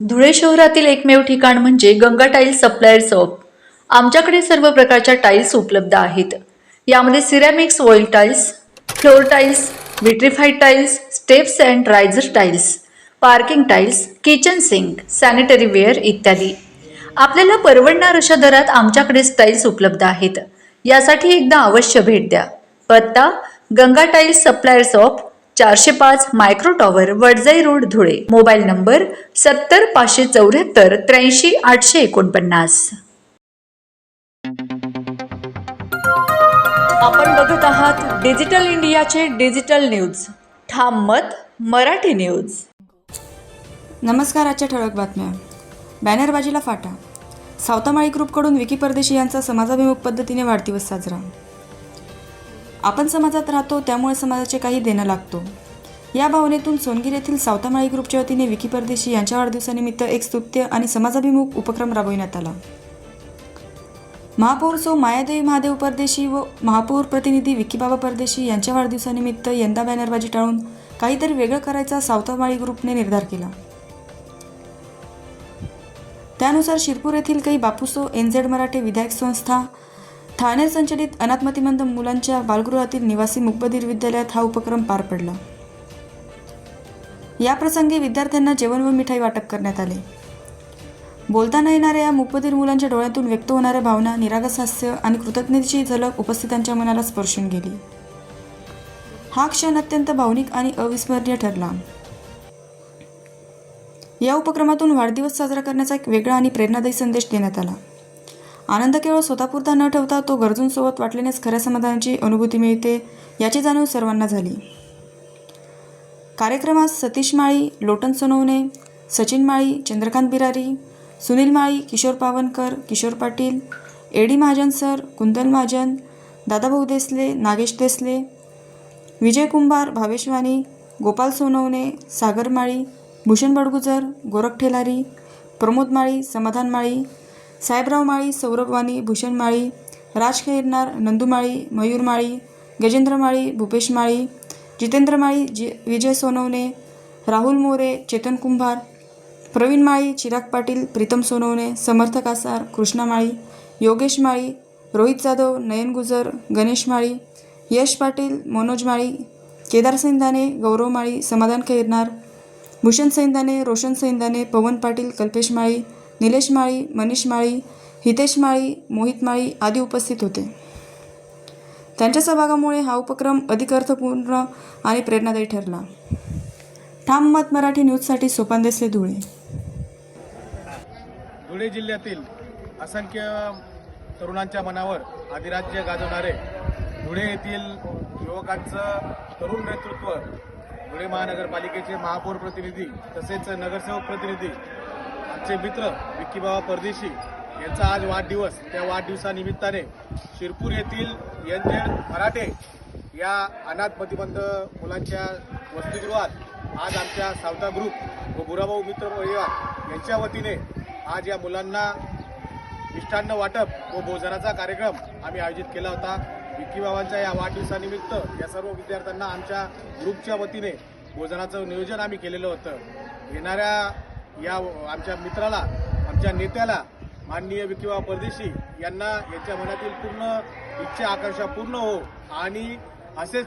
धुळे शहरातील एकमेव ठिकाण म्हणजे गंगा टाइल्स सप्लायर शॉप. आमच्याकडे सर्व प्रकारच्या टाइल्स उपलब्ध आहेत. यामध्ये ceramics, oil tiles, floor tiles, vitrified tiles, steps and riser tiles, parking tiles, kitchen sink, sanitary ware इत्यादी. आपल्याला परवडणार अशा दरात आमच्याकडे टाइल्स उपलब्ध आहेत. यासाठी एकदा अवश्य भेट द्या. पत्ता Ganga tiles supplier shop, 405 micro tower, Wadjai road, Dhule. Mobile number 70 574 83 849. आपण बघत आहात डिजिटल इंडियाचे डिजिटल न्यूज. ठाम मत मराठी न्यूज. नमस्कार. आजच्या ठळक बातम्या. बॅनरबाजीला फाटा. सावतामाळी ग्रुपकडून विकी परदेशी यांचा समाजाभिमुख पद्धतीने वाढदिवस साजरा. आपण समाजात राहतो त्यामुळे समाजाचे काही देणं लागतो, या भावनेतून सोनगीर येथील सावतामाळी ग्रुपच्या वतीने विकी परदेशी यांच्या वाढदिवसानिमित्त एक स्तुत्य आणि समाजाभिमुख उपक्रम राबविण्यात आला. महापौर सौ मायादेवी महादेव परदेशी व महापौर प्रतिनिधी विकीबाबा परदेशी यांच्या वाढदिवसानिमित्त यंदा बॅनरबाजी टाळून काहीतरी वेगळं करायचा सावतामाळी ग्रुपने निर्धार केला. त्यानुसार शिरपूर येथील काही बापूसो NZ मराठे विधायक संस्था, ठाणे संचलित अनाथ मतिमंद मुलांच्या बालगृहातील निवासी मूकबधीर विद्यालयात हा उपक्रम पार पडला. या प्रसंगी विद्यार्थ्यांना जेवण व मिठाई वाटप करण्यात आले. बोलता न येणाऱ्या या मूकबधीर मुलांच्या डोळ्यातून व्यक्त होणाऱ्या भावना, निरागस हास्य आणि कृतज्ञतेची झलक उपस्थितांच्या मनाला स्पर्शून गेली. हा क्षण अत्यंत भावनिक आणि अविस्मरणीय ठरला. या उपक्रमातून वाढदिवस साजरा करण्याचा एक वेगळा आणि प्रेरणादायी संदेश देण्यात आला. आनंद केवळ स्वतःपुरता न ठेवता तो गरजूंसोबत वाटल्यानेच खऱ्या समाधानाची अनुभूती मिळते, याची जाणीव सर्वांना झाली. कार्यक्रमात सतीश माळी, लोटन सोनवणे, सचिन माळी, चंद्रकांत बिरारी, सुनील माळी, किशोर पावनकर, किशोर पाटील, एडी महाजन सर, कुंदन महाजन, दादाभाऊ देसले, नागेश देसले, विजय कुंभार, भावेश वाणी, गोपाल सोनवणे, सागर माळी, भूषण बडगुजर, गोरख ठेलारी, प्रमोद माळी, समाधान माळी, साहेबराव माळी, सौरभ वाणी, भूषण माळी, राज खैरनार, नंदू माळी, मयूर माळी, गजेंद्र माळी, भूपेश माळी, जितेंद्र माळी, विजय सोनवणे, राहुल मोरे, चेतन कुंभार, प्रवीण माळी, चिराग पाटील, प्रीतम सोनवणे, समर्थ कासार, कृष्णा माळी, योगेश माळी, रोहित जाधव, नयन गुजर, गणेश माळी, यश पाटील, मनोज माळी, केदार सैंदाने, गौरव माळी, समाधान खैरनार, भूषण सैंदाने, रोशन सैंदाने, पवन पाटील, कल्पेश माळी, निलेश माळी, मनीष माळी, हितेश माळी, मोहित माळी आदी उपस्थित होते. त्यांच्या सहभागामुळे हा उपक्रम अधिक अर्थपूर्ण आणि प्रेरणादायी ठरला. ठाम मत मराठी न्यूजसाठी सोपान देसले, धुळे. धुळे जिल्ह्यातील असंख्य तरुणांच्या मनावर अधिराज्य गाजवणारे धुळे येथील युवकांचं तरुण नेतृत्व, धुळे महानगरपालिकेचे महापौर प्रतिनिधी तसेच नगरसेवक प्रतिनिधी, आमचे मित्र विकीबाबा परदेशी यांचा आज वाढदिवस. त्या वाढदिवसानिमित्ताने शिरपूर येथील NZ मराठे या अनाथ मतिमंद मुलांच्या वसतिगृहात आज आमच्या सावता ग्रुप व बुराभाऊ मित्र परिवार यांच्या वतीने आज या मुलांना मिष्टान्न वाटप व भोजनाचा कार्यक्रम आम्ही आयोजित केला होता. विकीबाबांच्या या वाढदिवसानिमित्त या सर्व विद्यार्थ्यांना आमच्या ग्रुपच्या वतीने भोजनाचं नियोजन आम्ही केलेलं होतं. येणाऱ्या या आमच्या मित्राला, आमच्या नेत्याला माननीय विकीबाबा परदेशी यांना यांच्या मनातील पूर्ण इच्छा आकांक्षा पूर्ण हो आणि असेच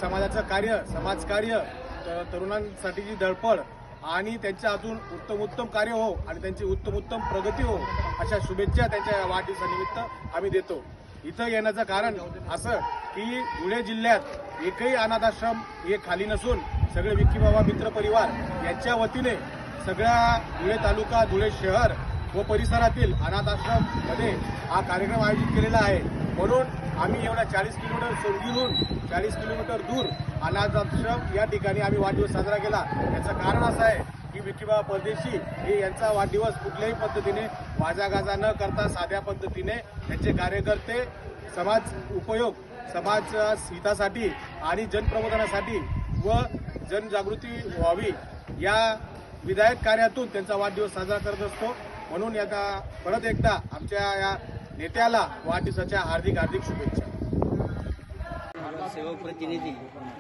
समाजाचं कार्य, समाजकार्य, तरुणांसाठीची धडपड आणि त्यांच्या अजून उत्तम कार्य हो आणि त्यांची उत्तम प्रगती हो अशा शुभेच्छा त्यांच्या वाढदिवसानिमित्त आम्ही देतो. इथं येण्याचं कारण असं की धुळे जिल्ह्यात एकही अनाथाश्रम हे खाली नसून सगळे विकीबाबा मित्र परिवार यांच्या वतीने सगळ्या धुळे तालुका, धुळे शहर व परिसरातील अनाथाश्रममध्ये हा कार्यक्रम आयोजित केलेला आहे. म्हणून आम्ही एवढ्या 40 किलोमीटर सोनगीरहून 40 किलोमीटर दूर अनाथाश्रम या ठिकाणी आम्ही वाढदिवस साजरा केला. याचं कारण असं आहे की विकीबाबा परदेशी हे यांचा वाढदिवस कुठल्याही पद्धतीने वाजागाजा न करता साध्या पद्धतीने त्यांचे कार्यकर्ते समाज उपयोग, समाज हितासाठी आणि जनप्रबोधनासाठी व जनजागृती व्हावी या विधायक कार्यातून त्यांचा वाढदिवस साजरा करत असतो. म्हणून आता परत एकदा आमच्या या नेत्याला वाढदिवसाच्या हार्दिक शुभेच्छा. सेवक प्रतिनिधी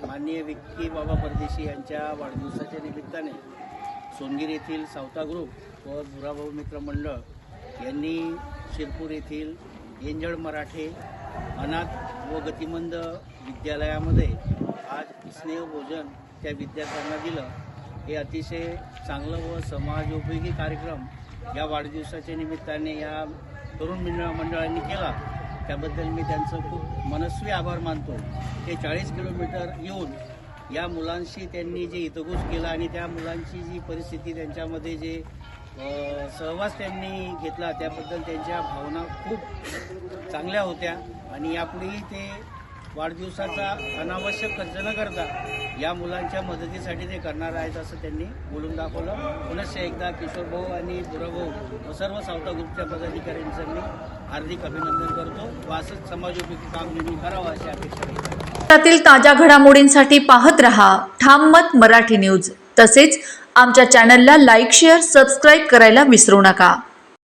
माननीय विकीबाबा परदेशी यांच्या वाढदिवसाच्या निमित्ताने सोनगीर येथील सावता ग्रुप व बुराभाऊ मित्र मंडळ यांनी शिरपूर येथील एंजळ मराठे अनाथ व गतिमंद विद्यालयामध्ये आज स्नेहभोजन त्या विद्यार्थ्यांना दिलं. हे अतिशय चांगलं व समाजोपयोगी कार्यक्रम या वाढदिवसाच्या निमित्ताने या तरुण मंडळांनी केला. त्याबद्दल मी त्यांचं खूप मनस्वी आभार मानतो. ते 40 किलोमीटर येऊन या मुलांशी त्यांनी जे हितगुज केला आणि त्या मुलांची जी परिस्थिती त्यांच्यामध्ये जे सहवास त्यांनी घेतला त्याबद्दल त्यांच्या भावना खूप चांगल्या होत्या आणि यापुढेही ते वाढदिवसाचा अनावश्यक खर्च न करता या मुलांच्या मदतीसाठी ते करणार आहेत असं त्यांनी बोलून दाखवलं. पुनश्च एकदा किशोर भाऊ आणि बुराभाऊ व सर्व सावता ग्रुपच्या पदाधिकाऱ्यांचं मी हार्दिक अभिनंदन करतो व असंच समाजोपयोगी काम नेहमी करावं अशी अपेक्षा करतो. त्यातील ताज्या घडामोडींसाठी पाहत रहा ठाम मत मराठी न्यूज. तसेच आमच्या चॅनलला लाईक, शेअर, सबस्क्राईब करायला विसरू नका.